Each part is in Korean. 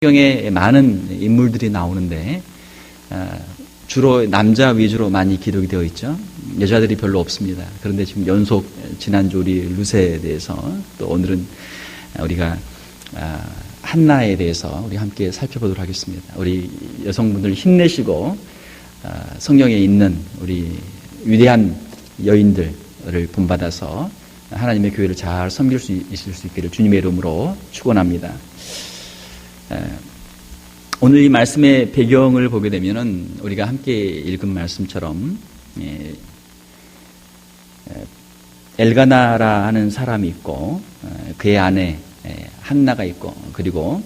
성경에 많은 인물들이 나오는데 주로 남자 위주로 많이 기록이 되어 있죠. 여자들이 별로 없습니다. 그런데 지금 연속 지난주 우리 루세에 대해서 또 오늘은 우리가 한나에 대해서 우리 함께 살펴보도록 하겠습니다. 우리 여성분들 힘내시고 성경에 있는 우리 위대한 여인들을 본받아서 하나님의 교회를 잘 섬길 수 있을 수 있기를 주님의 이름으로 축원합니다. 오늘 이 말씀의 배경을 보게 되면은 우리가 함께 읽은 말씀처럼 엘가나라 하는 사람이 있고 그의 아내 한나가 있고 그리고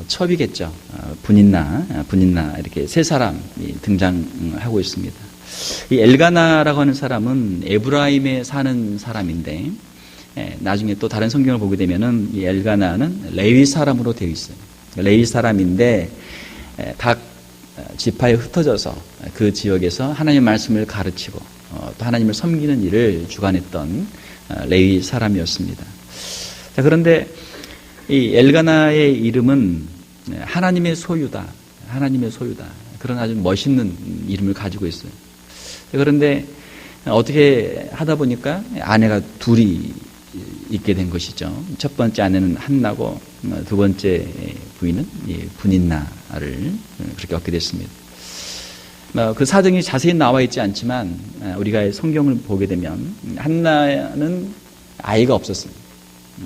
첩이겠죠. 분인나 이렇게 세 사람이 등장하고 있습니다. 이 엘가나라고 하는 사람은 에브라임에 사는 사람인데 나중에 또 다른 성경을 보게 되면은 이 엘가나는 레위 사람으로 되어 있어요. 레위 사람인데 각 지파에 흩어져서 그 지역에서 하나님의 말씀을 가르치고 또 하나님을 섬기는 일을 주관했던 레위 사람이었습니다. 자, 그런데 이 엘가나의 이름은 하나님의 소유다. 하나님의 소유다. 그런 아주 멋있는 이름을 가지고 있어요. 그런데 어떻게 하다 보니까 아내가 둘이 있게 된 것이죠. 첫 번째 아내는 한나고 두 번째 부인은 분인나를 그렇게 얻게 됐습니다. 그 사정이 자세히 나와 있지 않지만 우리가 성경을 보게 되면 한나는 아이가 없었습니다.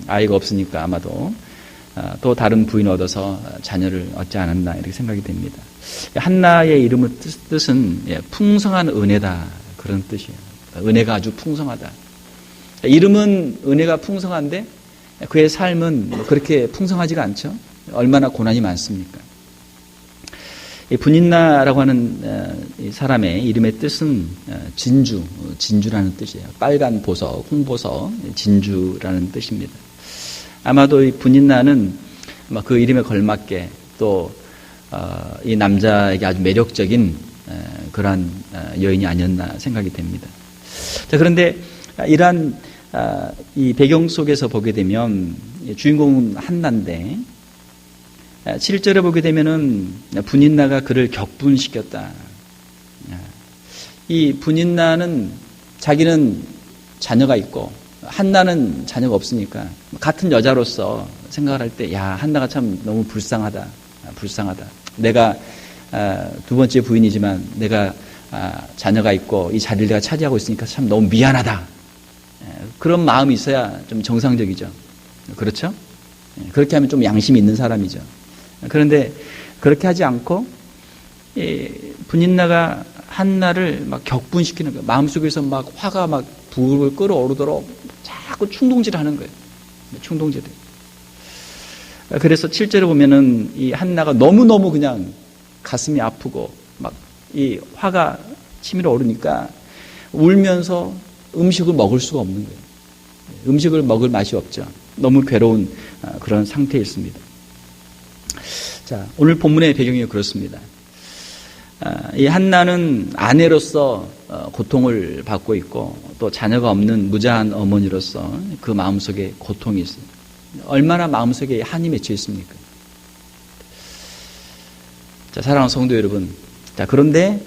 아이가 없으니까 아마도 또 다른 부인을 얻어서 자녀를 얻지 않았나 이렇게 생각이 됩니다. 한나의 이름의 뜻은 풍성한 은혜다 그런 뜻이에요. 은혜가 아주 풍성하다. 이름은 은혜가 풍성한데 그의 삶은 그렇게 풍성하지가 않죠. 얼마나 고난이 많습니까? 분인나라고 하는 사람의 이름의 뜻은 진주라는 뜻이에요. 빨간 보석, 홍보석, 진주라는 뜻입니다. 아마도 이 분인나는 그 이름에 걸맞게 또 이 남자에게 아주 매력적인 그러한 여인이 아니었나 생각이 됩니다. 자, 그런데 이러한 이 배경 속에서 보게 되면 주인공은 한나인데 7절에 보게 되면은 분인나가 그를 격분시켰다. 이 분인나는 자기는 자녀가 있고 한나는 자녀가 없으니까 같은 여자로서 생각을 할 때 야, 한나가 참 너무 불쌍하다. 내가 두 번째 부인이지만 내가 자녀가 있고 이 자리를 내가 차지하고 있으니까 참 너무 미안하다. 그런 마음이 있어야 좀 정상적이죠. 그렇죠? 그렇게 하면 좀 양심이 있는 사람이죠. 그런데 그렇게 하지 않고 분인나가 한나를 막 격분시키는 거예요. 마음속에서 막 화가 막 불을 끓어오르도록 자꾸 충동질을 하는 거예요. 충동질을. 그래서 7절에 보면은 이 한나가 너무너무 그냥 가슴이 아프고 막 이 화가 치밀어 오르니까 울면서 음식을 먹을 수가 없는 거예요. 음식을 먹을 맛이 없죠. 너무 괴로운 그런 상태에 있습니다. 자, 오늘 본문의 배경이 그렇습니다. 이 한나는 아내로서 고통을 받고 있고 또 자녀가 없는 무자한 어머니로서 그 마음속에 고통이 있어요. 얼마나 마음속에 한이 맺혀 있습니까? 자, 사랑하는 성도 여러분. 자, 그런데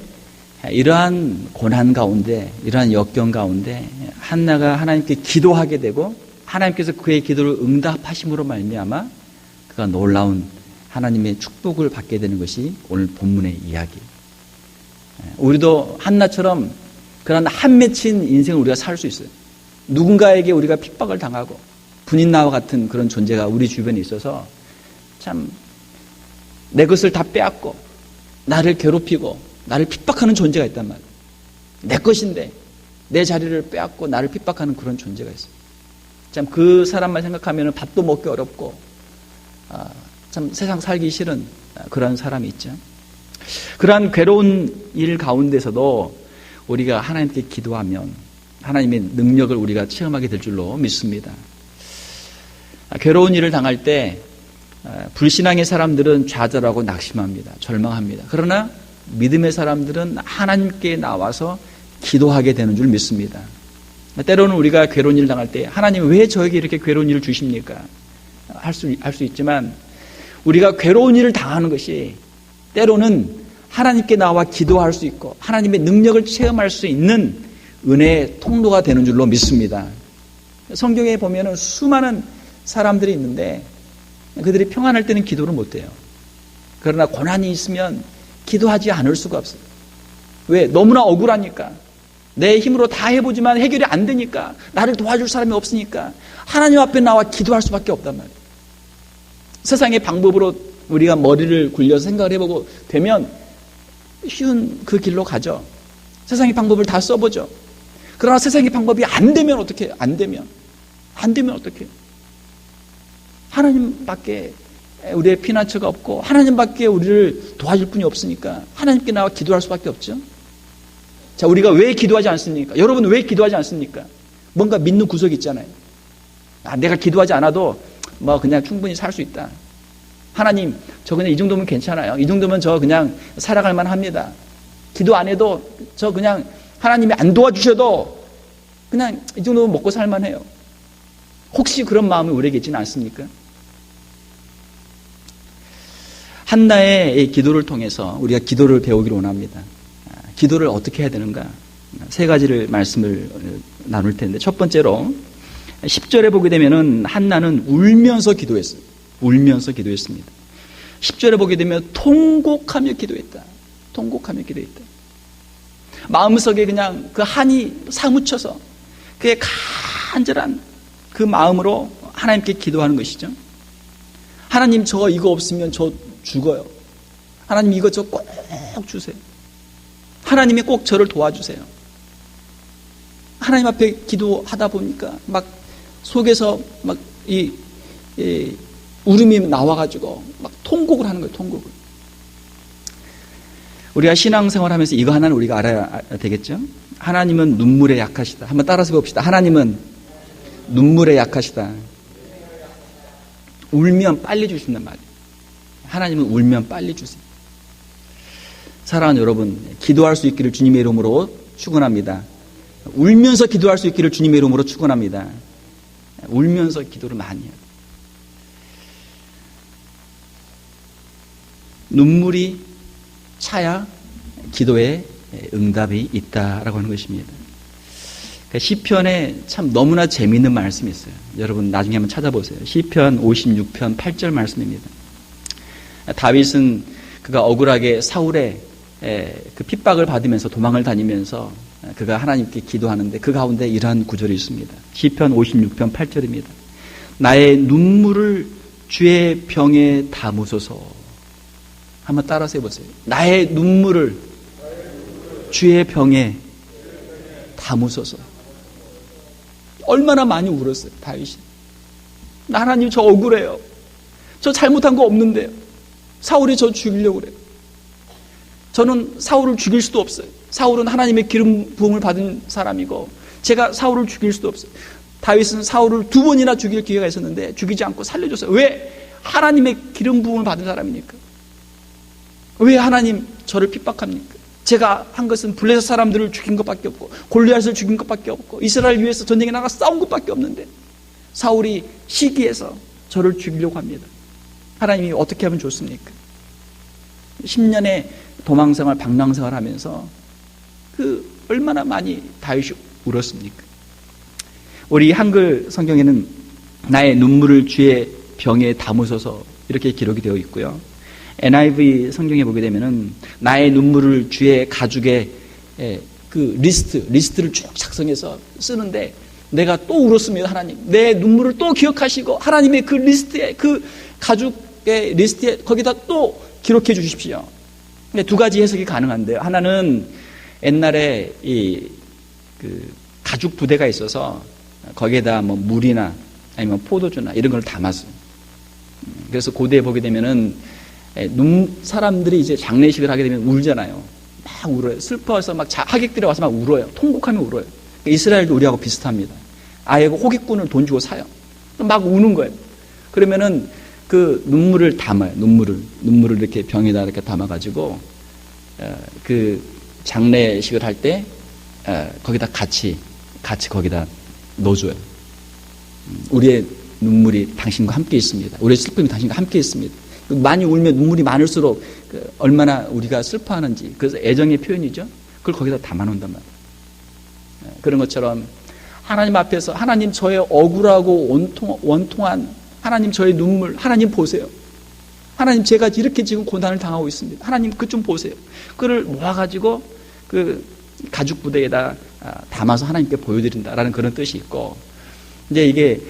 이러한 고난 가운데, 이러한 역경 가운데 한나가 하나님께 기도하게 되고 하나님께서 그의 기도를 응답하심으로 말미암아 그가 놀라운 하나님의 축복을 받게 되는 것이 오늘 본문의 이야기. 우리도 한나처럼 그런 한 맺힌 인생을 우리가 살 수 있어요. 누군가에게 우리가 핍박을 당하고 분인나와 같은 그런 존재가 우리 주변에 있어서 참 내 것을 다 빼앗고 나를 괴롭히고 나를 핍박하는 존재가 있단 말이에요. 내 것인데 내 자리를 빼앗고 나를 핍박하는 그런 존재가 있어요. 참 그 사람만 생각하면 밥도 먹기 어렵고 참 세상 살기 싫은 그런 사람이 있죠. 그러한 괴로운 일 가운데서도 우리가 하나님께 기도하면 하나님의 능력을 우리가 체험하게 될 줄로 믿습니다. 괴로운 일을 당할 때 불신앙의 사람들은 좌절하고 낙심합니다. 절망합니다. 그러나 믿음의 사람들은 하나님께 나와서 기도하게 되는 줄 믿습니다. 때로는 우리가 괴로운 일을 당할 때 하나님 왜 저에게 이렇게 괴로운 일을 주십니까? 할 수 있지만 우리가 괴로운 일을 당하는 것이 때로는 하나님께 나와 기도할 수 있고 하나님의 능력을 체험할 수 있는 은혜의 통로가 되는 줄로 믿습니다. 성경에 보면은 수많은 사람들이 있는데 그들이 평안할 때는 기도를 못해요. 그러나 고난이 있으면 기도하지 않을 수가 없어요. 왜? 너무나 억울하니까. 내 힘으로 다 해보지만 해결이 안 되니까, 나를 도와줄 사람이 없으니까 하나님 앞에 나와 기도할 수밖에 없단 말이에요. 세상의 방법으로 우리가 머리를 굴려서 생각을 해보고 되면 쉬운 그 길로 가죠. 세상의 방법을 다 써보죠. 그러나 세상의 방법이 안 되면 어떻게 해요? 안 되면 어떻게 해요? 하나님밖에 우리의 피난처가 없고 하나님밖에 우리를 도와줄 분이 없으니까 하나님께 나와 기도할 수밖에 없죠. 자, 우리가 왜 기도하지 않습니까? 여러분 왜 기도하지 않습니까? 뭔가 믿는 구석이 있잖아요. 내가 기도하지 않아도 뭐 그냥 충분히 살 수 있다. 하나님, 저 그냥 이 정도면 괜찮아요. 이 정도면 저 그냥 살아갈 만합니다. 기도 안 해도 저 그냥 하나님이 안 도와주셔도 그냥 이 정도면 먹고 살만해요. 혹시 그런 마음이 우리에게 있지는 않습니까? 한나의 기도를 통해서 우리가 기도를 배우기를 원합니다. 기도를 어떻게 해야 되는가? 세 가지를 말씀을 나눌 텐데, 첫 번째로 10절에 보게 되면은 한나는 울면서 기도했어요. 울면서 기도했습니다. 10절에 보게 되면 통곡하며 기도했다. 통곡하며 기도했다. 마음속에 그냥 그 한이 사무쳐서 그의 간절한 그 마음으로 하나님께 기도하는 것이죠. 하나님, 저 이거 없으면 저 죽어요. 하나님, 이거 저 꼭 주세요. 하나님이 꼭 저를 도와주세요. 하나님 앞에 기도하다 보니까 막 속에서 막 이 울음이 나와가지고 막 통곡을 하는 거예요. 통곡을. 우리가 신앙생활 하면서 이거 하나는 우리가 알아야 되겠죠? 하나님은 눈물에 약하시다. 한번 따라서 봅시다. 하나님은 눈물에 약하시다. 울면 빨리 주신단 말이에요. 하나님은 울면 빨리 주세요. 사랑하는 여러분, 기도할 수 있기를 주님의 이름으로 축원합니다. 울면서 기도할 수 있기를 주님의 이름으로 축원합니다. 울면서 기도를 많이 해요. 눈물이 차야 기도에 응답이 있다라고 하는 것입니다. 시편에 참 너무나 재미있는 말씀이 있어요. 여러분 나중에 한번 찾아보세요. 시편 56편 8절 말씀입니다. 다윗은 그가 억울하게 사울의 그 핍박을 받으면서 도망을 다니면서 그가 하나님께 기도하는데 그 가운데 이러한 구절이 있습니다. 시편 56편 8절입니다. 나의 눈물을 주의 병에 담으소서. 한번 따라서 해보세요. 나의 눈물을 주의 병에 담으소서. 얼마나 많이 울었어요, 다윗이. 하나님, 저 억울해요. 저 잘못한 거 없는데요. 사울이 저 죽이려고 그래요. 저는 사울을 죽일 수도 없어요. 사울은 하나님의 기름 부음을 받은 사람이고 제가 사울을 죽일 수도 없어요. 다윗은 사울을 2번이나 죽일 기회가 있었는데 죽이지 않고 살려줬어요. 왜? 하나님의 기름 부음을 받은 사람이니까. 왜 하나님 저를 핍박합니까? 제가 한 것은 블레셋 사람들을 죽인 것밖에 없고 골리앗을 죽인 것밖에 없고 이스라엘 위해서 전쟁에 나가 싸운 것밖에 없는데 사울이 시기해서 저를 죽이려고 합니다. 하나님이 어떻게 하면 좋습니까? 10년의 도망생활, 방랑생활 하면서 그 얼마나 많이 다윗이 울었습니까? 우리 한글 성경에는 나의 눈물을 주의 병에 담으소서 이렇게 기록이 되어 있고요. NIV 성경에 보게 되면은 나의 눈물을 주의 가죽에 그 리스트를 쭉 작성해서 쓰는데 내가 또 울었습니다. 하나님, 내 눈물을 또 기억하시고 하나님의 그 리스트에 그 가죽의 리스트에 거기다 또 기록해 주십시오. 2가지 해석이 가능한데요. 하나는 옛날에 그 가죽 부대가 있어서 거기에다 뭐 물이나 아니면 포도주나 이런 걸 담았어요. 그래서 고대에 보게 되면은 사람들이 이제 장례식을 하게 되면 울잖아요. 막 울어요. 슬퍼서 막 하객들이 와서 막 울어요. 통곡하며 울어요. 이스라엘도 우리하고 비슷합니다. 아예 호객꾼을 돈 주고 사요. 막 우는 거예요. 그러면은 그 눈물을 담아요. 눈물을 이렇게 병에다 이렇게 담아가지고 그 장례식을 할 때 거기다 같이 거기다 넣어줘요. 우리의 눈물이 당신과 함께 있습니다. 우리의 슬픔이 당신과 함께 있습니다. 많이 울면 눈물이 많을수록 얼마나 우리가 슬퍼하는지, 그래서 애정의 표현이죠. 그걸 거기다 담아놓는단 말이에요. 그런 것처럼 하나님 앞에서 하나님 저의 억울하고 원통한 하나님 저의 눈물 하나님 보세요. 하나님 제가 이렇게 지금 고난을 당하고 있습니다. 하나님 그 좀 보세요. 그걸 모아가지고 그 가죽 부대에다 담아서 하나님께 보여드린다라는 그런 뜻이 있고, 이제 이게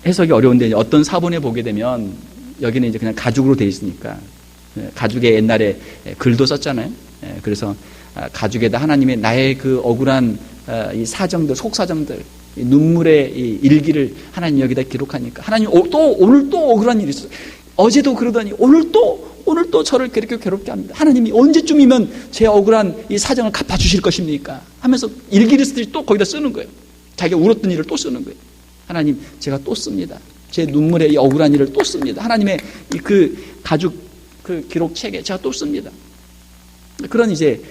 해석이 어려운데 어떤 사본에 보게 되면 여기는 이제 그냥 가죽으로 되어 있으니까 가죽에 옛날에 글도 썼잖아요. 그래서 가죽에다 하나님의 나의 그 억울한 이 사정들, 속사정들, 이 눈물의 이 일기를 하나님 여기다 기록하니까 하나님 오늘 또 억울한 일이 있어요. 어제도 그러더니 오늘 또 저를 그렇게 괴롭게 합니다. 하나님이 언제쯤이면 제 억울한 이 사정을 갚아주실 것입니까? 하면서 일기를 쓰듯이 또 거기다 쓰는 거예요. 자기가 울었던 일을 또 쓰는 거예요. 하나님 제가 또 씁니다. 제 눈물의 이 억울한 일을 또 씁니다. 하나님의 그 가죽 그 기록책에 제가 또 씁니다. 그런 이제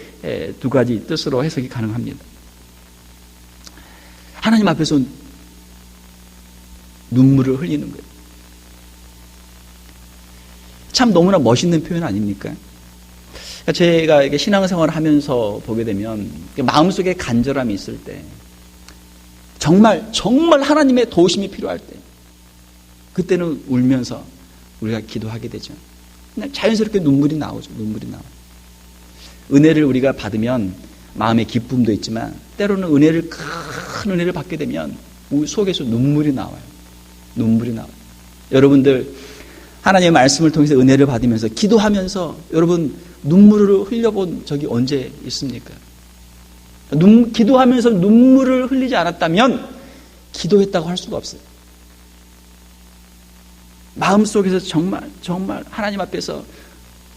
두 가지 뜻으로 해석이 가능합니다. 하나님 앞에서 눈물을 흘리는 거예요. 참 너무나 멋있는 표현 아닙니까? 제가 이게 신앙생활을 하면서 보게 되면 마음속에 간절함이 있을 때, 정말 하나님의 도우심이 필요할 때, 그때는 울면서 우리가 기도하게 되죠. 그냥 자연스럽게 눈물이 나오죠. 눈물이 나와요. 은혜를 우리가 받으면 마음의 기쁨도 있지만 때로는 큰 은혜를 받게 되면 우리 속에서 눈물이 나와요. 눈물이 나와요. 여러분들 하나님의 말씀을 통해서 은혜를 받으면서 기도하면서 여러분 눈물을 흘려본 적이 언제 있습니까? 기도하면서 눈물을 흘리지 않았다면 기도했다고 할 수가 없어요. 마음속에서 정말 하나님 앞에서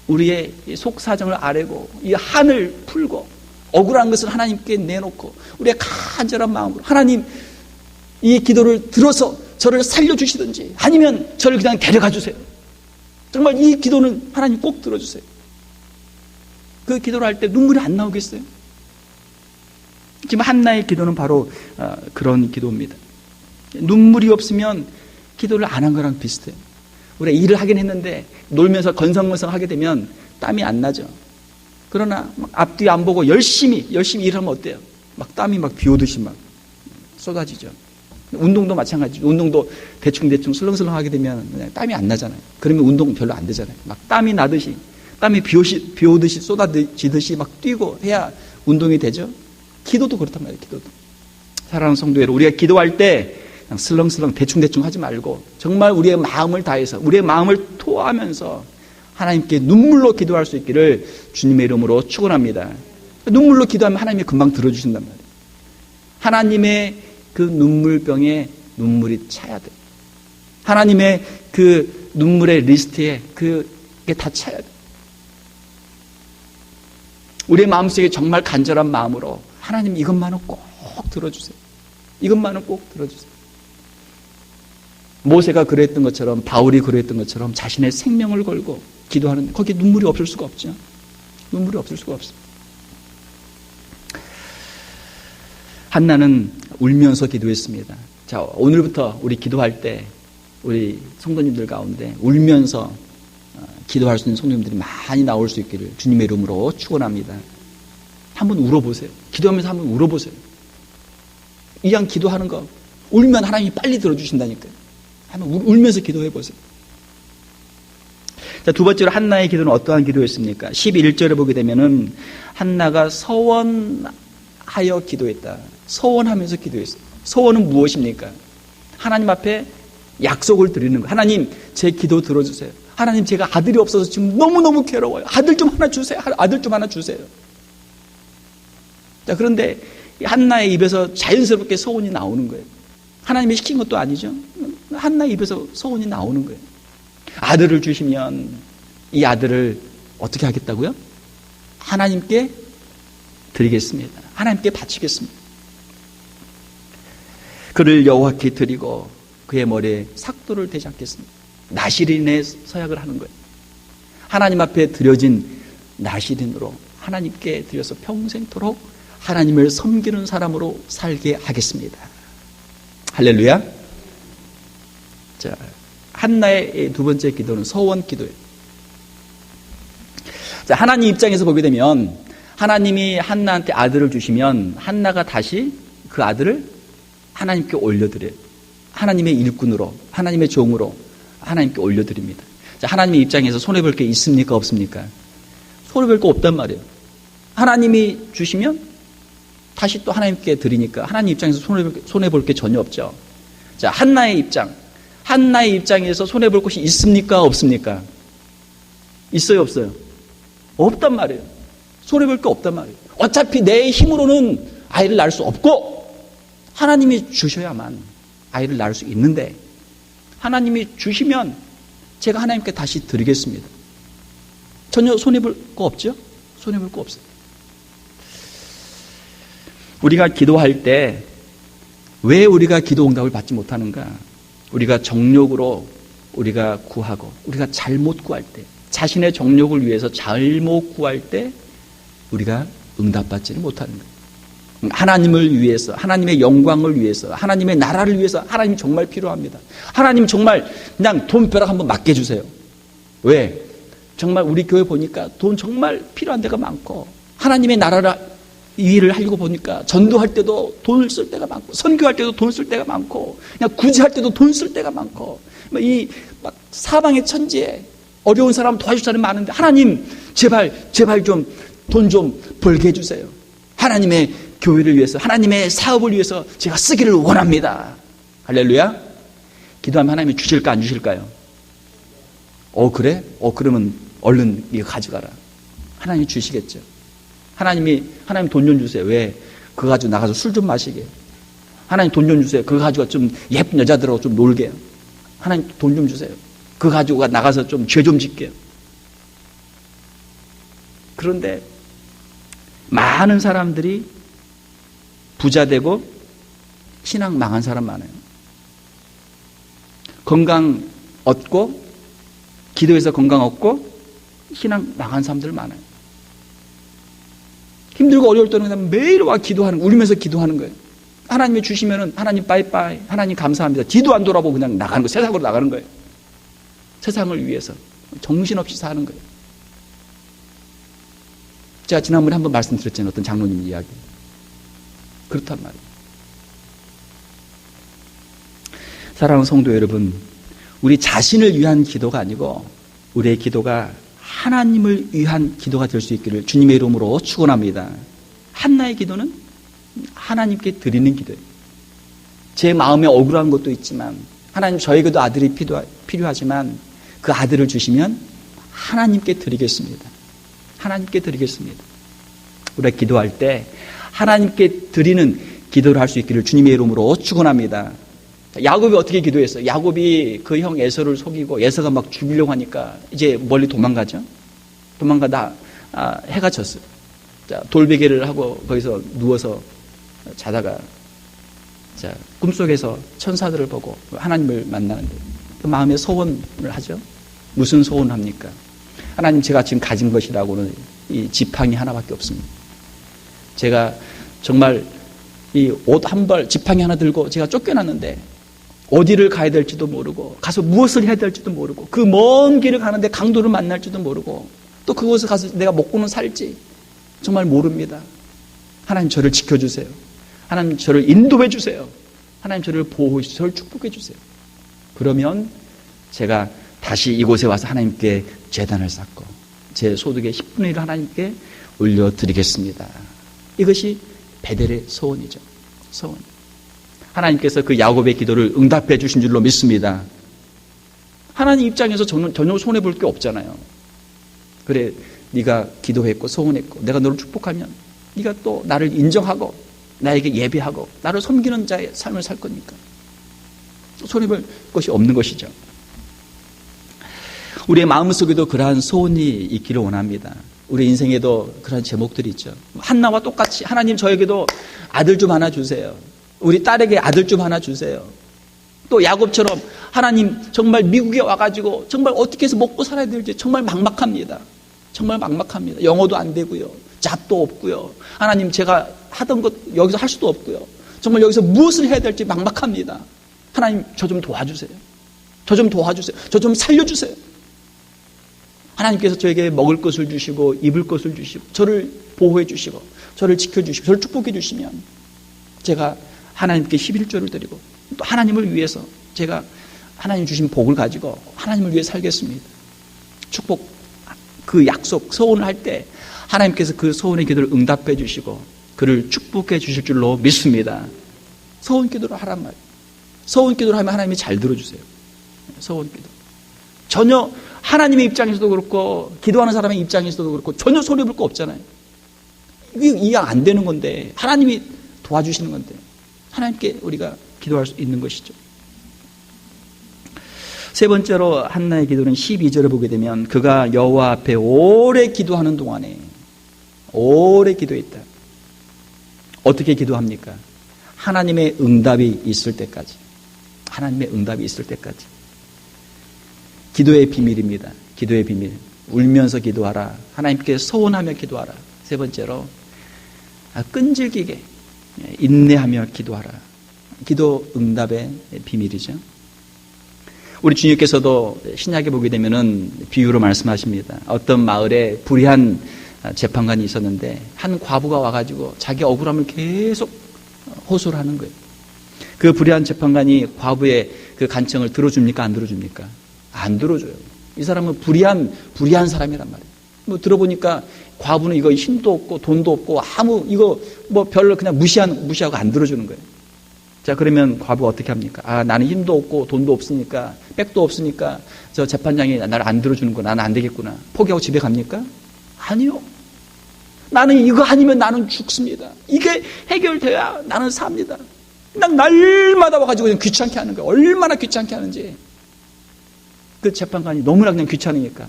우리의 속사정을 아뢰고 이 한을 풀고 억울한 것을 하나님께 내놓고 우리의 간절한 마음으로 하나님 이 기도를 들어서 저를 살려주시든지 아니면 저를 그냥 데려가 주세요. 정말 이 기도는 하나님 꼭 들어주세요. 그 기도를 할 때 눈물이 안 나오겠어요? 지금 한나의 기도는 바로 그런 기도입니다. 눈물이 없으면 기도를 안 한 거랑 비슷해요. 우리가 일을 하긴 했는데 놀면서 건성건성 하게 되면 땀이 안 나죠. 그러나 막 앞뒤 안 보고 열심히 일하면 어때요? 막 땀이 막 비 오듯이 막 쏟아지죠. 운동도 마찬가지죠. 운동도 대충 슬렁슬렁 하게 되면 그냥 땀이 안 나잖아요. 그러면 운동 별로 안 되잖아요. 막 땀이 나듯이, 땀이 비 오듯이 쏟아지듯이 막 뛰고 해야 운동이 되죠. 기도도 그렇단 말이에요. 기도도. 사랑하는 성도 여러분, 우리가 기도할 때 그냥 슬렁슬렁 대충 하지 말고 정말 우리의 마음을 다해서 우리의 마음을 토하면서 하나님께 눈물로 기도할 수 있기를 주님의 이름으로 축원합니다. 눈물로 기도하면 하나님이 금방 들어주신단 말이에요. 하나님의 그 눈물병에 눈물이 차야 돼. 하나님의 그 눈물의 리스트에 그게 다 차야 돼. 우리의 마음속에 정말 간절한 마음으로 하나님 이것만은 꼭 들어주세요. 이것만은 꼭 들어주세요. 모세가 그랬던 것처럼, 바울이 그랬던 것처럼 자신의 생명을 걸고 기도하는데 거기에 눈물이 없을 수가 없죠. 눈물이 없을 수가 없어요. 한나는 울면서 기도했습니다. 자, 오늘부터 우리 기도할 때 우리 성도님들 가운데 울면서 기도할 수 있는 성도님들이 많이 나올 수 있기를 주님의 이름으로 축원합니다. 한번 울어보세요. 기도하면서 한번 울어보세요. 이왕 기도하는 거 울면 하나님이 빨리 들어주신다니까요. 한번 울면서 기도해보세요. 자, 두 번째로 한나의 기도는 어떠한 기도였습니까? 11절에 보게 되면은 한나가 서원하여 기도했다. 서원하면서 기도했어요. 서원은 무엇입니까? 하나님 앞에 약속을 드리는 거예요. 하나님, 제 기도 들어주세요. 하나님, 제가 아들이 없어서 지금 너무너무 괴로워요. 아들 좀 하나 주세요. 아들 좀 하나 주세요. 자, 그런데 한나의 입에서 자연스럽게 서원이 나오는 거예요. 하나님이 시킨 것도 아니죠. 한나의 입에서 서원이 나오는 거예요. 아들을 주시면 이 아들을 어떻게 하겠다고요? 하나님께 드리겠습니다. 하나님께 바치겠습니다. 그를 여호와께 드리고 그의 머리에 삭도를 대지 않겠습니다. 나시린의 서약을 하는 거예요. 하나님 앞에 드려진 나시린으로 하나님께 드려서 평생토록 하나님을 섬기는 사람으로 살게 하겠습니다. 할렐루야. 자, 한나의 두 번째 기도는 서원 기도예요. 자, 하나님 입장에서 보게 되면 하나님이 한나한테 아들을 주시면 한나가 다시 그 아들을 하나님께 올려드려요. 하나님의 일꾼으로, 하나님의 종으로 하나님께 올려드립니다. 자, 하나님의 입장에서 손해볼 게 있습니까? 없습니까? 손해볼 거 없단 말이에요. 하나님이 주시면 다시 또 하나님께 드리니까 하나님 입장에서 손해볼 게 전혀 없죠. 자, 한나의 입장에서 손해볼 것이 있습니까? 없습니까? 있어요? 없어요? 없단 말이에요. 손해볼 게 없단 말이에요. 어차피 내 힘으로는 아이를 낳을 수 없고 하나님이 주셔야만 아이를 낳을 수 있는데 하나님이 주시면 제가 하나님께 다시 드리겠습니다. 전혀 손해볼 거 없죠? 손해볼 거 없어요. 우리가 기도할 때 왜 우리가 기도 응답을 받지 못하는가? 우리가 정욕으로 우리가 구하고 우리가 잘못 구할 때, 자신의 정욕을 위해서 잘못 구할 때 우리가 응답받지를 못하는 거예요. 하나님을 위해서, 하나님의 영광을 위해서, 하나님의 나라를 위해서 하나님이 정말 필요합니다. 하나님 정말 그냥 돈벼락 한번 맡겨주세요. 왜? 정말 우리 교회 보니까 돈 정말 필요한 데가 많고 하나님의 나라를 이 일을 하려고 보니까 전도할 때도 돈을 쓸 때가 많고 선교할 때도 돈 쓸 때가 많고 그냥 구제할 때도 돈 쓸 때가 많고 이 막 사방의 천지에 어려운 사람 도와줄 사람이 많은데 하나님 제발 좀 돈 좀 벌게 해주세요. 하나님의 교회를 위해서 하나님의 사업을 위해서 제가 쓰기를 원합니다. 할렐루야. 기도하면 하나님이 주실까 안 주실까요? 그래? 그러면 얼른 이거 가져가라. 하나님이 주시겠죠. 하나님 돈 좀 주세요. 왜? 그거 가지고 나가서 술 좀 마시게. 하나님 돈 좀 주세요. 그거 가지고 좀 예쁜 여자들하고 좀 놀게. 하나님 돈 좀 주세요. 그거 가지고 나가서 좀 죄 좀 짓게요. 그런데 많은 사람들이 부자 되고 신앙 망한 사람 많아요. 건강 얻고 기도해서 건강 얻고 신앙 망한 사람들 많아요. 힘들고 어려울 때는 그냥 매일 와 기도하는, 울면서 기도하는 거예요. 하나님이 주시면은 하나님 빠이빠이, 하나님 감사합니다. 뒤도 안 돌아보고 그냥 나가는 거예요. 세상으로 나가는 거예요. 세상을 위해서 정신없이 사는 거예요. 제가 지난번에 한번 말씀드렸잖아요. 어떤 장로님 이야기. 그렇단 말이에요. 사랑하는 성도 여러분, 우리 자신을 위한 기도가 아니고 우리의 기도가 하나님을 위한 기도가 될 수 있기를 주님의 이름으로 축원합니다. 한나의 기도는 하나님께 드리는 기도예요. 제 마음에 억울한 것도 있지만 하나님 저에게도 아들이 필요하지만 그 아들을 주시면 하나님께 드리겠습니다. 하나님께 드리겠습니다. 우리가 기도할 때 하나님께 드리는 기도를 할 수 있기를 주님의 이름으로 축원합니다. 야곱이 어떻게 기도했어요? 야곱이 그 형 에서를 속이고 에서가 막 죽이려고 하니까 이제 멀리 도망가죠. 해가 졌어요. 자, 돌베개를 하고 거기서 누워서 자다가 꿈속에서 천사들을 보고 하나님을 만나는데 그 마음에 소원을 하죠. 무슨 소원을 합니까? 하나님, 제가 지금 가진 것이라고는 이 지팡이 하나밖에 없습니다. 제가 정말 이 옷 한 벌, 지팡이 하나 들고 제가 쫓겨났는데 어디를 가야 될지도 모르고 가서 무엇을 해야 될지도 모르고 그 먼 길을 가는데 강도를 만날지도 모르고 또 그곳에 가서 내가 먹고는 살지 정말 모릅니다. 하나님 저를 지켜주세요. 하나님 저를 인도해 주세요. 하나님 저를 보호해 주세요. 저를 축복해 주세요. 그러면 제가 다시 이곳에 와서 하나님께 제단을 쌓고 제 소득의 10분의 1을 하나님께 올려드리겠습니다. 이것이 베델의 소원이죠. 소원. 하나님께서 그 야곱의 기도를 응답해 주신 줄로 믿습니다. 하나님 입장에서 전혀 손해볼 게 없잖아요. 그래, 네가 기도했고 소원했고 내가 너를 축복하면 네가 또 나를 인정하고 나에게 예배하고 나를 섬기는 자의 삶을 살 거니까 손해볼 것이 없는 것이죠. 우리의 마음속에도 그러한 소원이 있기를 원합니다. 우리 인생에도 그런 제목들이 있죠. 한나와 똑같이 하나님 저에게도 아들 좀 하나 주세요. 우리 딸에게 아들 좀 하나 주세요. 또 야곱처럼 하나님 정말 미국에 와가지고 정말 어떻게 해서 먹고 살아야 될지 정말 막막합니다. 정말 막막합니다. 영어도 안 되고요. 잡도 없고요. 하나님 제가 하던 것 여기서 할 수도 없고요. 정말 여기서 무엇을 해야 될지 막막합니다. 하나님 저 좀 도와주세요. 저 좀 도와주세요. 저 좀 살려주세요. 하나님께서 저에게 먹을 것을 주시고 입을 것을 주시고 저를 보호해 주시고 저를 지켜주시고 저를 축복해 주시면 제가 하나님께 11조를 드리고 또 하나님을 위해서 제가 하나님 주신 복을 가지고 하나님을 위해 살겠습니다. 축복, 그 약속, 소원을 할 때 하나님께서 그 소원의 기도를 응답해 주시고 그를 축복해 주실 줄로 믿습니다. 소원 기도를 하란 말이에요. 소원 기도를 하면 하나님이 잘 들어주세요. 소원 기도. 전혀 하나님의 입장에서도 그렇고 기도하는 사람의 입장에서도 그렇고 전혀 소리 볼 거 없잖아요. 이게 이해 안 되는 건데 하나님이 도와주시는 건데 하나님께 우리가 기도할 수 있는 것이죠. 세 번째로 한나의 기도는 12절을 보게 되면 그가 여호와 앞에 오래 기도하는 동안에 오래 기도했다. 어떻게 기도합니까? 하나님의 응답이 있을 때까지. 하나님의 응답이 있을 때까지. 기도의 비밀입니다. 기도의 비밀. 울면서 기도하라. 하나님께 소원하며 기도하라. 세 번째로 끈질기게 인내하며 기도하라. 기도 응답의 비밀이죠. 우리 주님께서도 신약에 보게 되면은 비유로 말씀하십니다. 어떤 마을에 불의한 재판관이 있었는데 한 과부가 와가지고 자기 억울함을 계속 호소를 하는 거예요. 그 불의한 재판관이 과부의 그 간청을 들어줍니까? 안 들어줍니까? 안 들어줘요. 이 사람은 불의한 사람이란 말이에요. 뭐 들어보니까 과부는 이거 힘도 없고 돈도 없고 이거 뭐 별로 그냥 무시하고 안 들어주는 거예요. 자, 그러면 과부가 어떻게 합니까? 나는 힘도 없고 돈도 없으니까 백도 없으니까 저 재판장이 나를 안 들어주는 거 나는 안 되겠구나. 포기하고 집에 갑니까? 아니요. 나는 이거 아니면 나는 죽습니다. 이게 해결돼야 나는 삽니다. 그냥 날마다 와가지고 그냥 귀찮게 하는 거예요. 얼마나 귀찮게 하는지. 그 재판관이 너무나 그냥 귀찮으니까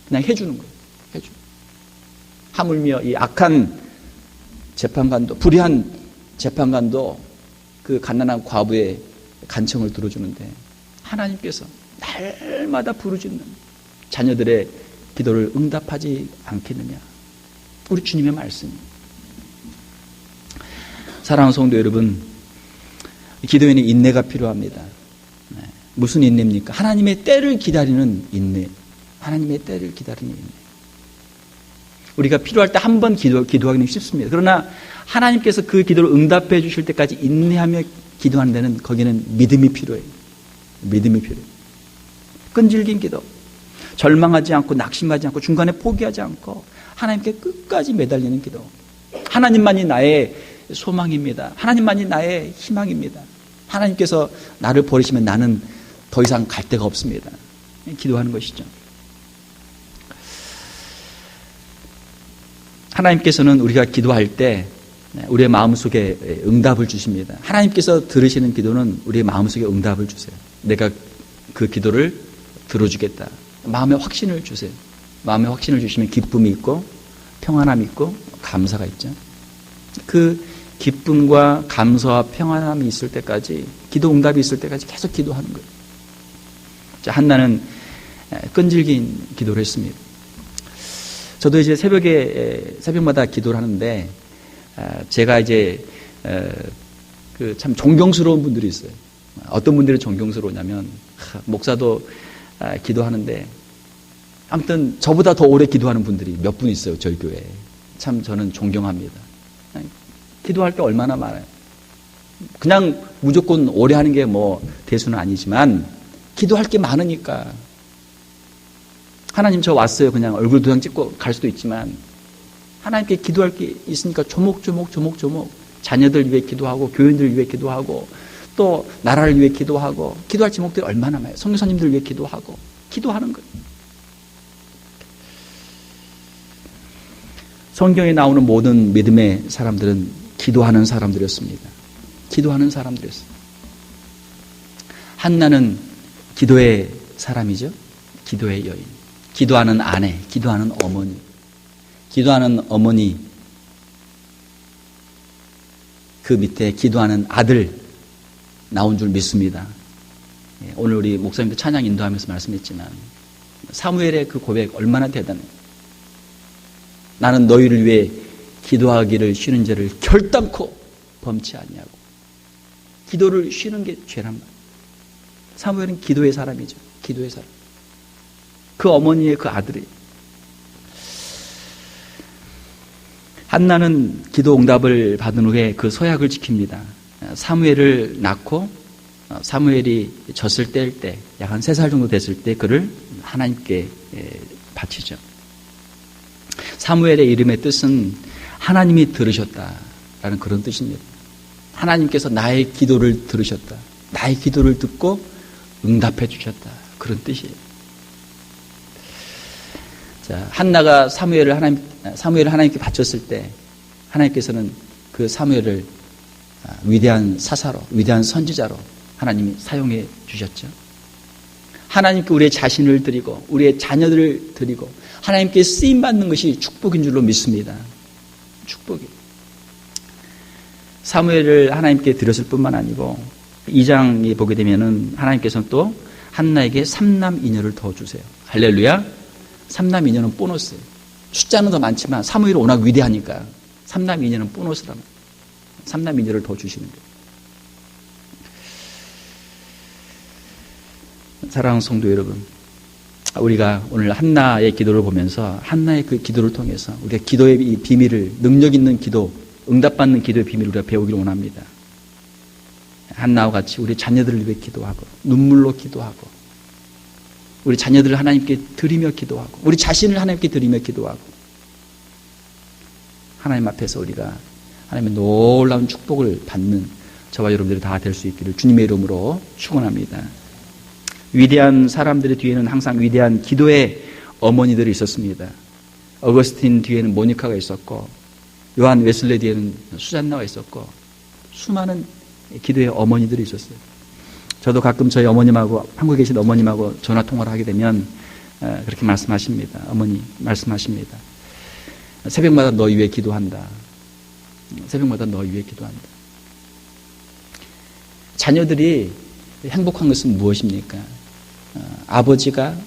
그냥 해주는 거예요. 해주는. 하물며 이 악한 재판관도, 불의한 재판관도 그 가난한 과부의 간청을 들어주는데 하나님께서 날마다 부르짖는 자녀들의 기도를 응답하지 않겠느냐. 우리 주님의 말씀입니다. 사랑하는 성도 여러분, 기도에는 인내가 필요합니다. 무슨 인내입니까? 하나님의 때를 기다리는 인내. 하나님의 때를 기다리는 인내. 우리가 필요할 때 한 번 기도하기는 쉽습니다. 그러나 하나님께서 그 기도를 응답해 주실 때까지 인내하며 기도하는 데는 거기는 믿음이 필요해요. 믿음이 필요해요. 끈질긴 기도. 절망하지 않고 낙심하지 않고 중간에 포기하지 않고 하나님께 끝까지 매달리는 기도. 하나님만이 나의 소망입니다. 하나님만이 나의 희망입니다. 하나님께서 나를 버리시면 나는 더 이상 갈 데가 없습니다. 기도하는 것이죠. 하나님께서는 우리가 기도할 때 우리의 마음속에 응답을 주십니다. 하나님께서 들으시는 기도는 우리의 마음속에 응답을 주세요. 내가 그 기도를 들어주겠다. 마음에 확신을 주세요. 마음에 확신을 주시면 기쁨이 있고 평안함이 있고 감사가 있죠. 그 기쁨과 감사와 평안함이 있을 때까지, 기도 응답이 있을 때까지 계속 기도하는 거예요. 자, 한나는 끈질긴 기도를 했습니다. 저도 이제 새벽마다 기도를 하는데, 제가 이제, 참 존경스러운 분들이 있어요. 어떤 분들이 존경스러우냐면, 목사도 기도하는데, 아무튼 저보다 더 오래 기도하는 분들이 몇 분 있어요, 저희 교회에. 참 저는 존경합니다. 기도할 게 얼마나 많아요. 그냥 무조건 오래 하는 게 뭐 대수는 아니지만, 기도할 게 많으니까. 하나님 저 왔어요. 그냥 얼굴 도장 찍고 갈 수도 있지만, 하나님께 기도할 게 있으니까 조목조목 자녀들 위해 기도하고, 교인들 위해 기도하고, 또 나라를 위해 기도하고, 기도할 제목들이 얼마나 많아요. 선교사님들 위해 기도하고, 기도하는 거예요. 성경에 나오는 모든 믿음의 사람들은 기도하는 사람들이었습니다. 기도하는 사람들이었어요. 한나는 기도의 사람이죠. 기도의 여인. 기도하는 아내, 기도하는 어머니. 기도하는 어머니, 그 밑에 기도하는 아들 나온 줄 믿습니다. 오늘 우리 목사님도 찬양 인도하면서 말씀했지만 사무엘의 그 고백 얼마나 대단해요. 나는 너희를 위해 기도하기를 쉬는 죄를 결단코 범치 않냐고. 기도를 쉬는 게 죄란 말이에요. 사무엘은 기도의 사람이죠. 기도의 사람. 그 어머니의 그 아들이 한나는 기도 응답을 받은 후에 그 서약을 지킵니다. 사무엘을 낳고 사무엘이 졌을 때일 때, 약 한 3살 정도 됐을 때 그를 하나님께 바치죠. 사무엘의 이름의 뜻은 하나님이 들으셨다라는 그런 뜻입니다. 하나님께서 나의 기도를 들으셨다. 나의 기도를 듣고 응답해 주셨다. 그런 뜻이에요. 자, 한나가 사무엘을 하나님께 바쳤을 때 하나님께서는 그 사무엘을 위대한 사사로, 위대한 선지자로 하나님이 사용해 주셨죠. 하나님께 우리의 자신을 드리고 우리의 자녀들을 드리고 하나님께 쓰임받는 것이 축복인 줄로 믿습니다. 축복이. 사무엘을 하나님께 드렸을 뿐만 아니고 2장에 보게 되면은 하나님께서는 또 한나에게 3남 2녀를 더 주세요. 할렐루야. 3남 2녀는 보너스. 숫자는 더 많지만 사무엘이 워낙 위대하니까 3남 2녀는 보너스라고. 3남 2녀를 더 주시는 거예요. 사랑하는 성도 여러분, 우리가 오늘 한나의 기도를 보면서 한나의 그 기도를 통해서 우리가 기도의 이 비밀을, 능력 있는 기도, 응답받는 기도의 비밀을 우리가 배우기를 원합니다. 한나와 같이 우리 자녀들을 위해 기도하고 눈물로 기도하고 우리 자녀들을 하나님께 드리며 기도하고 우리 자신을 하나님께 드리며 기도하고 하나님 앞에서 우리가 하나님의 놀라운 축복을 받는 저와 여러분들이 다 될 수 있기를 주님의 이름으로 축원합니다. 위대한 사람들의 뒤에는 항상 위대한 기도의 어머니들이 있었습니다. 어거스틴 뒤에는 모니카가 있었고 요한 웨슬레 뒤에는 수잔나가 있었고 수많은 기도의 어머니들이 있었어요. 저도 가끔 저희 어머님하고 한국에 계신 어머님하고 전화 통화를 하게 되면 그렇게 말씀하십니다. 어머니 말씀하십니다. 새벽마다 너 위해 기도한다. 새벽마다 너 위해 기도한다. 자녀들이 행복한 것은 무엇입니까? 아버지가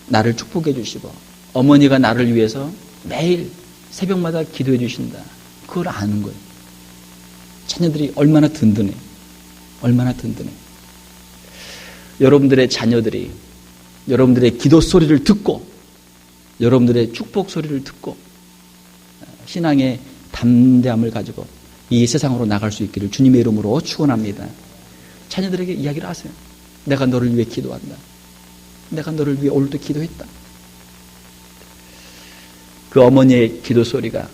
나를 축복해 주시고 어머니가 나를 위해서 매일 새벽마다 기도해 주신다. 그걸 아는 거예요. 자녀들이 얼마나 든든해. 얼마나 든든해. 여러분들의 자녀들이 여러분들의 기도 소리를 듣고 여러분들의 축복 소리를 듣고 신앙의 담대함을 가지고 이 세상으로 나갈 수 있기를 주님의 이름으로 축원합니다. 자녀들에게 이야기를 하세요. 내가 너를 위해 기도한다. 내가 너를 위해 오늘도 기도했다. 그 어머니의 기도 소리가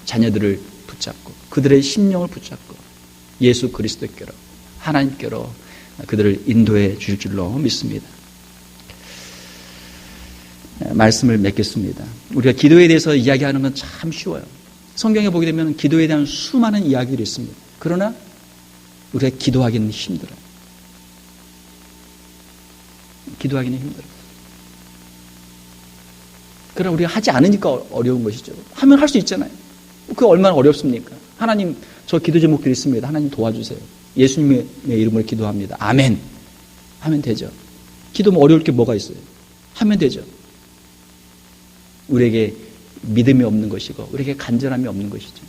자녀들을 붙잡고 그들의 심령을 붙잡고 예수 그리스도께로 하나님께로 그들을 인도해 주실 줄로 믿습니다. 말씀을 맺겠습니다. 우리가 기도에 대해서 이야기하는 건 참 쉬워요. 성경에 보게 되면 기도에 대한 수많은 이야기들이 있습니다. 그러나 우리가 기도하기는 힘들어요. 기도하기는 힘들어요. 그러나 우리가 하지 않으니까 어려운 것이죠. 하면 할 수 있잖아요. 그게 얼마나 어렵습니까? 하나님, 저 기도 제목들이 있습니다. 하나님 도와주세요. 예수님의 이름으로 기도합니다. 아멘. 하면 되죠. 기도 뭐 어려울 게 뭐가 있어요? 하면 되죠. 우리에게 믿음이 없는 것이고 우리에게 간절함이 없는 것이죠.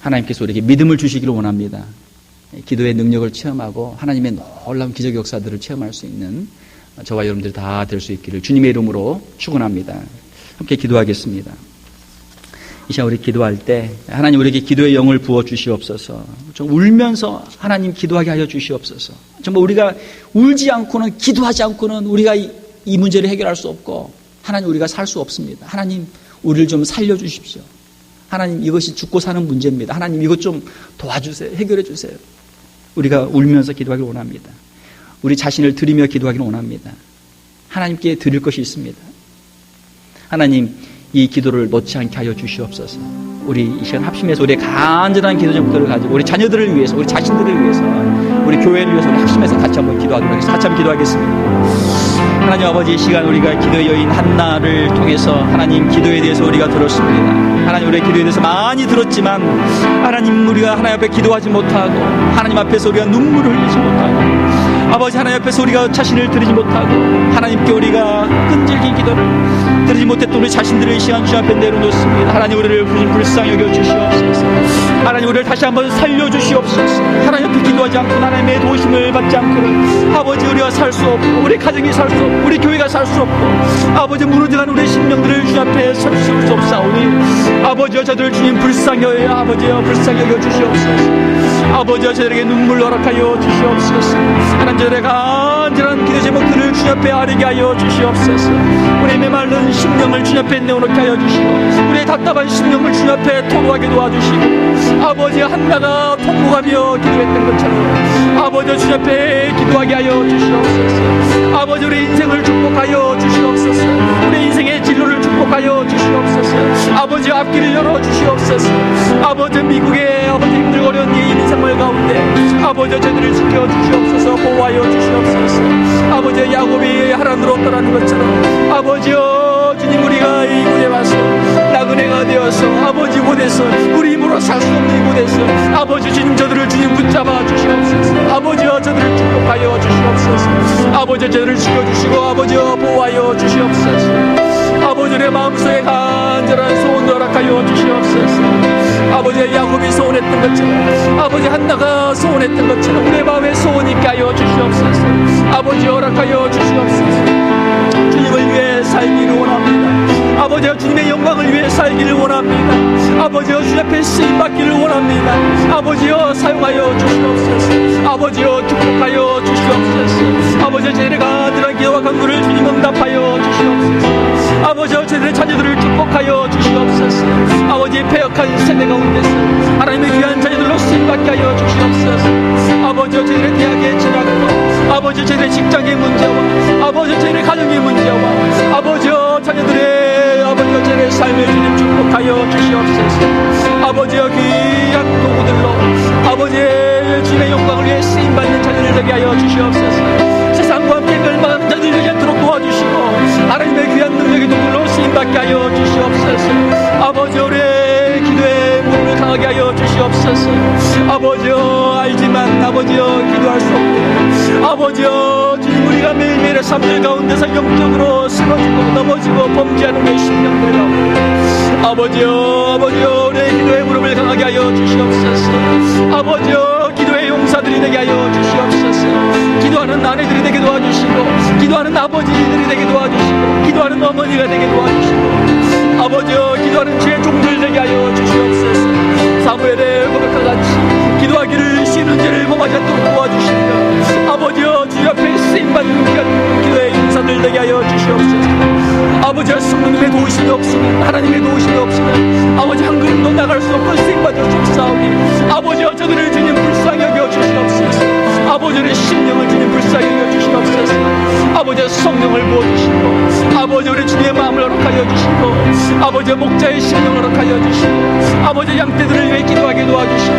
하나님께서 우리에게 믿음을 주시기를 원합니다. 기도의 능력을 체험하고 하나님의 놀라운 기적 역사들을 체험할 수 있는 저와 여러분들이 다 될 수 있기를 주님의 이름으로 축원합니다. 함께 기도하겠습니다. 이 시간 우리 기도할 때 하나님 우리에게 기도의 영을 부어 주시옵소서. 좀 울면서 하나님 기도하게 하여 주시옵소서. 정말 우리가 울지 않고는 기도하지 않고는 우리가 이 문제를 해결할 수 없고 하나님 우리가 살 수 없습니다. 하나님 우리를 좀 살려주십시오. 하나님 이것이 죽고 사는 문제입니다. 하나님 이것 좀 도와주세요. 해결해 주세요. 우리가 울면서 기도하기를 원합니다. 우리 자신을 드리며 기도하기를 원합니다. 하나님께 드릴 것이 있습니다. 하나님 이 기도를 놓지 않게 하여 주시옵소서. 우리 이 시간 합심해서 우리의 간절한 기도 제목들을 가지고 우리 자녀들을 위해서 우리 자신들을 위해서 우리 교회를 위해서 우리 합심해서 같이 한번 기도하도록 하겠습니다. 같이 한번 기도하겠습니다. 하나님 아버지 이 시간 우리가 기도의 여인 한나를 통해서 하나님 기도에 대해서 우리가 들었습니다. 하나님 우리의 기도에 대해서 많이 들었지만 하나님 우리가 하나님 앞에 기도하지 못하고 하나님 앞에서 우리가 눈물을 흘리지 못하고 아버지 하나님 앞에서 우리가 자신을 드리지 못하고 하나님께 우리가 끈질긴 기도를 드리지 못했던 우리 자신들을 이 시간 주 앞에 내려놓습니다. 하나님 우리를 불쌍히 여겨 주시옵소서. 하나님 우리를 다시 한번 살려주시옵소서. 하나님 앞에 기도하지 않고 하나님의 도우심을 받지 않고는 아버지 우리가 살 수 없고 우리 가정이 살 수 없고 우리 교회가 살 수 없고 아버지 무너져가는 우리 심령들을 주 앞에 세울 수 없사오니 아버지여 저들을 주님 불쌍히 여겨 아버지여 불쌍히 여겨 주시옵소서. 아버지여 저들에게 눈물 허락하여 주시옵소서. 하나님 저들의 간절한 기도 제목들을 주 앞에 아뢰게 하여 주시옵소서. 우리의 메마른 심령을 주 앞에 내어놓게 하여 주시고 우리의 답답한 심령을 주 앞에 토로하게 도와주시고 아버지 한나가 통곡하며 기도했던 것처럼 아버지 주 앞에 기도하게 하여 주시옵소서. 아버지 우리 인생을 축복하여 주시옵소서. 우리 인생의 진로를 축복하여 주시옵소서. 아버지 앞길을 열어 주시옵소서. 아버지 미국의 아버지 힘들고 어려운 예인 생활 가운데 아버지 저들을 지켜 주시옵소서. 보호하여 주시옵소서. 아버지 야곱이 하란으로 떠나는 것처럼 아버지여 주님 우리가 이곳에 와서 나그네가 되어서 아버지 이곳에서 우리 힘으로 살 수 없는 이곳에서 아버지 주님 저들을 주님 붙잡아 주시옵소서. 아버지여 저들을 축복하여 주시옵소서. 아버지 저들을 지켜주시고 아버지여 보호하여 주시옵소서. 아버지 내 마음속에 간절한 소원을 허락하여 주시옵소서. 아버지 야곱이 소원했던 것처럼 아버지 한나가 소원했던 것처럼 우리의 마음에 소원이 있게 하여 주시옵소서. 아버지 허락하여 주시옵소서. 주님을 위해 살기를 원합니다. 아버지여 주님의 영광을 위해 살기를 원합니다. 아버지여 주 앞에 쓰임받기를 원합니다. 아버지여 사용하여 주시옵소서. 아버지여 축복하여 주시옵소서. 아버지여 저희의 간절한 기도와 간구를 주님 응답하여 주시옵소서. 아버지여 저희의 자녀들을 축복하여 주시옵소서. 아버지 패역한 세대 가운데서 하나님의 귀한 자녀들로 쓰임받게 하여 주시옵소서. 아버지여 저희의 대학의 진학과 아버지여 저희의 직장의 문제와 아버지여 저희의 가정의 문제와 아버지여 자녀들의 아버지여 저희의 삶을 주님 축복하여 주시옵소서. 아버지여 귀한 도구들로 아버지의 주님의 영광을 위해 쓰임받는 자녀들 되게 하여 주시옵소서. 세상과 함께 멸망하는 자들 되지 않도록 도와주시고 하나님의 귀한 능력의 도구로 쓰임받게 하여 주시옵소서. 아버지 우리의 기도의 문을 강하게 하여 주시옵소서. 아버지여 알지만 아버지여 기도할 수 없고 아버지여 주님 우리가 매일매일의 삶들 가운데서 영적으로 쓰러지고 넘어지고 범죄하는 우리의 심령들 가운데 아버지여 우리의 기도의 무릎을 강하게 하여 주시옵소서. 아버지여 기도의 용사들이 되게 하여 주시옵소서. 기도하는 아내들이 되게 도와주시고 기도하는 아버지들이 되게 도와주시고 기도하는 어머니가 되게 도와주시고 아버지여 기도하는 주의 종들 되게 하여 주시옵소서. 사무엘의 고백과 같이 기도하기를 쉬는 죄를 범하지 않도록 도와주시며 아버지여 주 옆에 쓰임받는 기도의 용사들 되게 하여 주시옵소서. 아버지여 성령님의 도우심이 없으면 하나님의 도우심이 없으면 아버지 한 걸음도 나갈 수 없고 쓰임받을 수 없사오니 아버지여 저들을 주님 불쌍히 여겨 주시옵소서. 아버지의 심령을 주님 불쌍히 여겨 주시옵소서. 아버지의 성령을 부어주시고 아버지 우리 주님의 마음을 허락하여 주시고 아버지의 목자의 심령을 허락하여 주시고 아버지의 양떼들을 위해 기도하게 도와주시고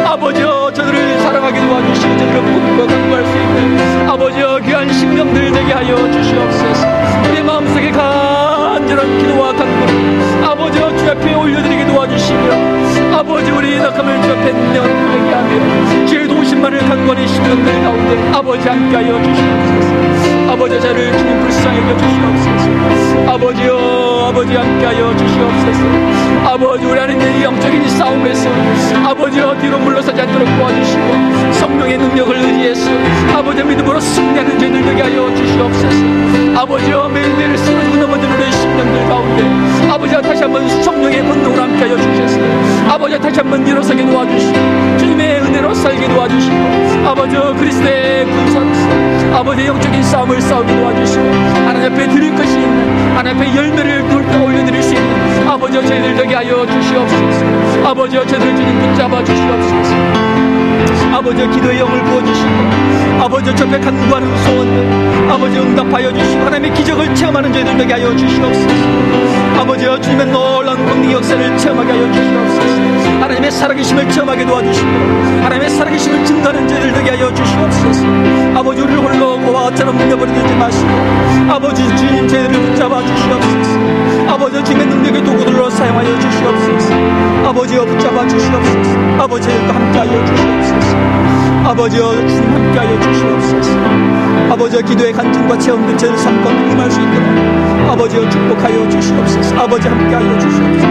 아버지여 저들을 사랑하게 도와주시고 저들을 품고 간구할 수 있는 아버지여 귀한 심령들 되게 하여 주시옵소서. 우리의 마음속에 간절한 기도와 간구를 아버지여 주 앞에 올려드리게 도와주시며 아버지 우리 낙함을 주 앞에 내어드리게 하며 주의 도우심만을 간구하는 심령들 가운데 아버지 함께하여 주시옵소서. 아버지 저를 주님 불쌍히 여겨 주시옵소서. 아버지 함께하여 주시옵소서. 아버지 우리 하나님의 영적인 싸움에서 아버지여 뒤로 물러서지 않도록 도와주시고 성령의 능력을 의지해서 아버지 믿음으로 승리하는 저희들 되게 하여 주시옵소서. 아버지여 매일매일 쓰러지고 넘어지는 우리의 심령들 가운데 아버지여 다시 한번 성령의 권능을 함께하여 주셔서 아버지여 다시 한번 일어서게 도와주시고 주님의 은혜로 살게 도와주시고 아버지여 그리스도의 군사로서 아버지의 영적인 싸움을 싸우게 도와주시고 하나님 앞에 드릴 것이 있는 하나님 앞에 열매를 올려드릴 수 있는 아버지여 저희들 되게 하여 주시옵소서. 아버지여 저희들 주님 붙잡아 주시옵소서. 아버지여 기도의 영을 부어주시고 아버지여 저앞에 간구하는 소원들 아버지여 응답하여 주시고 하나님의 기적을 체험하는 저희들 되게 하여 주시옵소서. 아버지여 주님의 놀라운 권능 역사를 체험하게 하여 주시옵소서. 하나님의 살아계심을 체험하게 도와주시고 하나님의 살아계심을 증거하는 저희들 되게 하여 주시옵소서. 아버지 우리를 홀로 고아처럼 물려버리지 마시고 아버지 주님 저희들을 붙잡아 주시옵소서. 아버지 주님의 능력의 도구들로 사용하여 주시옵소서. 아버지여 붙잡아 주시옵소서. 아버지와 함께하여 주시옵소서. 아버지여 주님 함께하여 주시옵소서. 아버지여 기도의 간증과 체험된 제를 삼고 임할 수 있도록 아버지여 축복하여 주시옵소서. 아버지 함께하여 주시옵소서.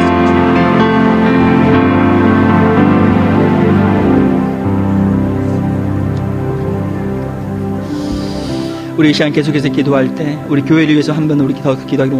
우리 이 시간 계속해서 기도할 때 우리 교회를 위해서 한 번 우리 더 기도하기로